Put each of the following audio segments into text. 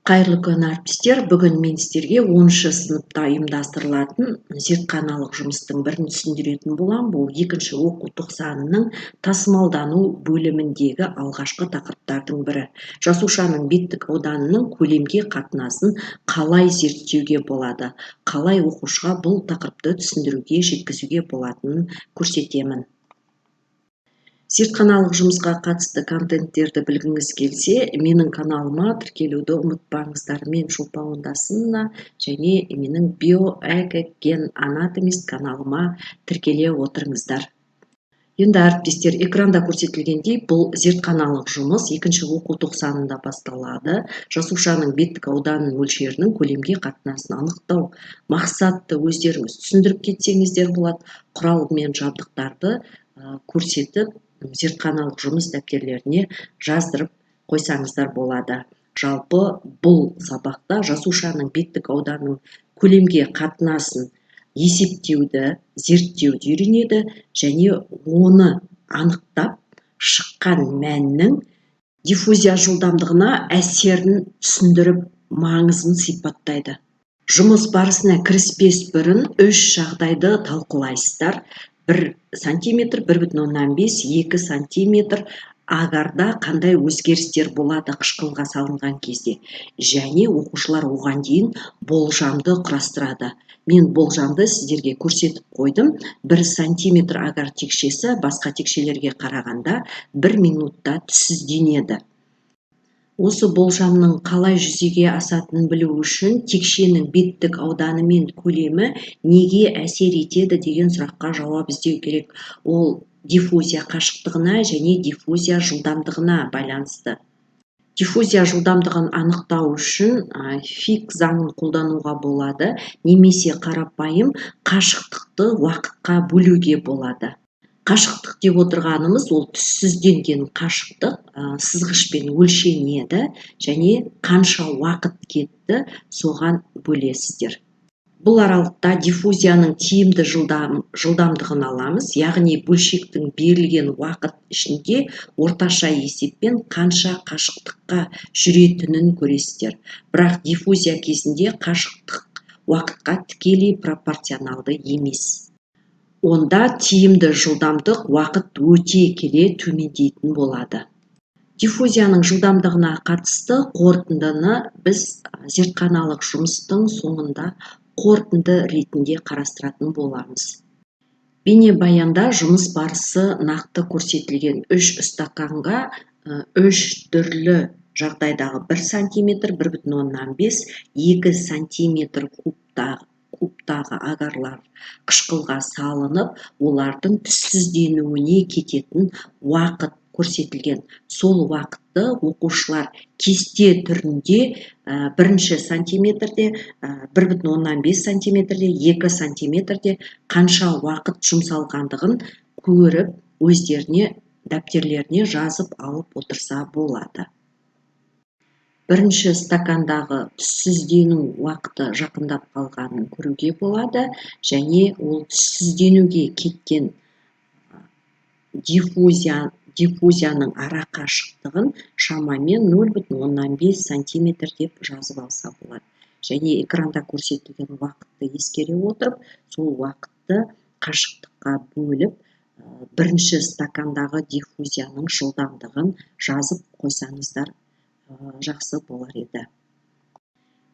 Қайырлы күн әріптестер. Бүгін мен сіздерге 10-шы сыныпта ұйымдастырылатын зертханалық жұмыстың бірін түсіндіретін боламын. Бұл екінші оқу тоқсанының тасымалдану бөліміндегі алғашқы тақырыптардың бірі. Жасушаның беттік ауданының көлемге қатынасын қалай зерттеуге болады? Қалай оқушыға бұл тақырыпты түсіндіруге, жеткізуге болатынын көрсетемін. Зертханалық жұмысқа қатысты контенттерді білгіңіз келсе, менің каналыма тіркелуді ұмытпаңыздар. Мен Шолпан Ондасынова және менің биоэкоген анатомист каналыма тіркеле отырыңыздар. Енді әріптестер, экранда көрсетілгендей, бұл зертханалық жұмыс екінші оқу тоқсанында басталады. Жасушаның беттік ауданының мөлшерінің көлемге қатынасын анықтау. Мақсатты өздеріңіз түсіндіріп кетсеңіздер болады. Құрал мен жабдықтарды көрсетіп, зертханалық жұмыс дәптерлеріне жаздырып қойсаңыздар болады. Жалпы бұл сабақта жасушаның беттік ауданының көлемге қатынасын есептеуді, зерттеуді үйренеді және оны анықтап шыққан мәннің диффузия жылдамдығына әсерін түсіндіріп, маңызын сипаттайды. Жұмыс барысына кіріспес бұрын 3 жағдайды талқылайсыздар. 1 сантиметр, 1,5, 2 сантиметр агарда қандай өзгерістер болады қышқылға салынған кезде. Және оқушылар оған дейін болжамды құрастырады. Мен болжамды сіздерге көрсетіп қойдым. 1 сантиметр агар текшесі басқа текшелерге қарағанда 1 минутта түссізденеді. Осы болжамның қалай жүзеге асатынын білу үшін текшенің беттік ауданы мен көлемі неге әсер етеді деген сұраққа жауап іздеу керек. Ол диффузия қашықтығына және диффузия жылдамдығына байланысты. Диффузия жылдамдығын анықтау үшін Фик заңын қолдануға болады, немесе қарапайым қашықтықты уақытқа бөлуге болады. Қашықтық деп отырғанымыз ол түссізденген қашықтық сызғышпен өлшенеді және қанша уақыт кетті соған бөлесіздер. Бұл аралықта диффузияның тиімді жылдамдығын аламыз, яғни бөлшектің берілген уақыт ішінде орташа есеппен қанша қашықтыққа жүретінін көресіздер. Бірақ диффузия кезінде қашықтық уақытқа тікелей пропорционалды емес. Онда тиімді жылдамдық уақыт өте келе төмендейтін болады. Диффузияның жылдамдығына қатысты қорытындыны біз зертханалық жұмыстың соңында қорытынды ретінде қарастыратын боламыз. Бейнебаянда жұмыс барысы нақты көрсетілген. 3 стаканға 3 түрлі жағдайдағы 1 сантиметр, 1,5, 2 сантиметр кубтағы агарлар қышқылға салынып, олардың түссізденуіне кететін уақыт көрсетілген. Сол уақытты оқушылар кесте түрінде 1 сантиметрде, 1,5 сантиметрде, 2 сантиметрде қанша уақыт жұмсалғандығын көріп, өздеріне дәптерлеріне жазып алып отырса болады. 1 стакандағы түссіздену уақыты жақындап қалғанын көруге болады және ол түссізденуге кеткен диффузияның ара қашықтығын шамамен 0,5 сантиметр деп жазып алса болады. Және экранда көрсетілген уақытты ескере отырып, сол уақытты қашықтыққа бөліп, 1 стакандағы диффузияның жылдамдығын жазып қойсаңыздар жақсы болар еді.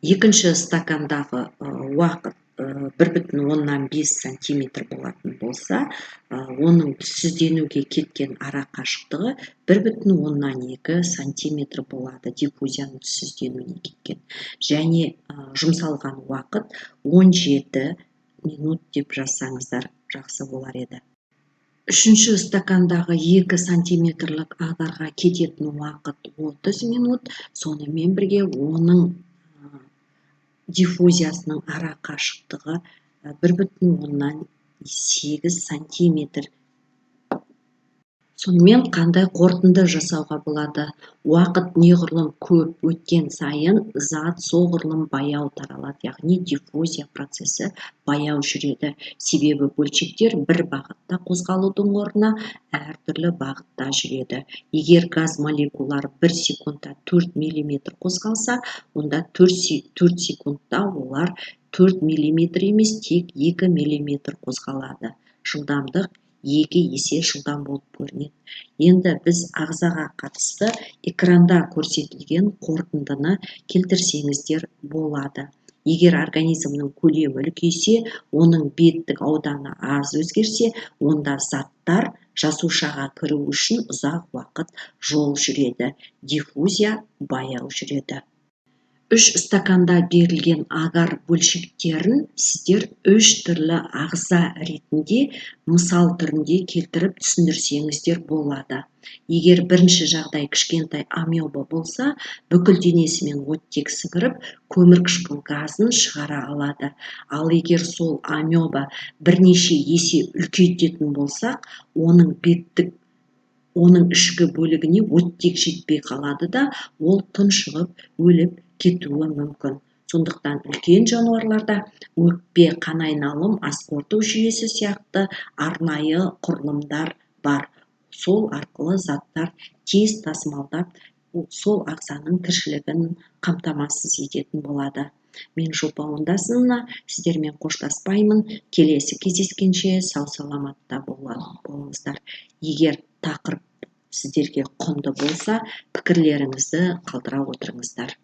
2 стакандағы уақыт 1,5 сантиметр болатын болса, оның түссізденуге кеткен ара қашықтығы 1,2 сантиметр болады, диффузияның түссізденуіне кеткен. Және жұмсалған уақыт 17 минут деп жазсаңыздар жақсы болар еді. 3 стакандағы 2 сантиметрлік агарға кететін уақыт 30 минут, сонымен бірге оның диффузиясының ара қашықтығы 1,8 сантиметр. Сонымен қандай қорытынды жасауға болады? Уақыт неғұрлым көп өткен сайын зат соғұрлым баяу таралады, яғни диффузия процесі баяу жүреді. Себебі бөлшектер бір бағытта қозғалудың орнына әртүрлі бағытта жүреді. Егер газ молекулалары 1 секундта 4 мм қозғалса, онда 4 секундта олар 4 мм емес, тек 2 мм қозғалады. Жылдамдық 2 есе жылдам болып көрінеді. Енді біз ағзаға қатысты экранда көрсетілген қорытындыны келтірсеңіздер болады. Егер организмнің көлемі үлкейсе, оның беттік ауданы аз өзгерсе, онда заттар жасушаға кіру үшін ұзақ уақыт жол жүреді. Диффузия баяу жүреді. 3 стаканда берілген агар бөлшектерін сіздер 3 түрлі ағза ретінде мысал түрінде келтіріп түсіндірсеңіздер болады. Егер бірінші жағдай кішкентай амеба болса, бүкіл денесімен оттек сіңіріп, көмірқышқыл газын шығара алады. Ал егер сол амеба бірнеше есе үлкейтетін болсақ, оның ішкі бөлігіне оттек жетпей қалады да, ол тұншығып, өліп кетуі мүмкін. Сондықтан үлкен жануарларда өкпе, қан айналым, ас қорыту жүйесі сияқты арнайы құрылымдар бар. Сол арқылы заттар тез тасымалдап, сол ағзаның тіршілігін қамтамасыз ететін болады. Мен Жұлпа Оңдасынова, сіздермен қоштаспаймын. Келесі кездескенше сау саламатта болыңыздар. Егер тақырып сіздерге құнды болса, пікірлеріңізді қалдыра отырыңыздар.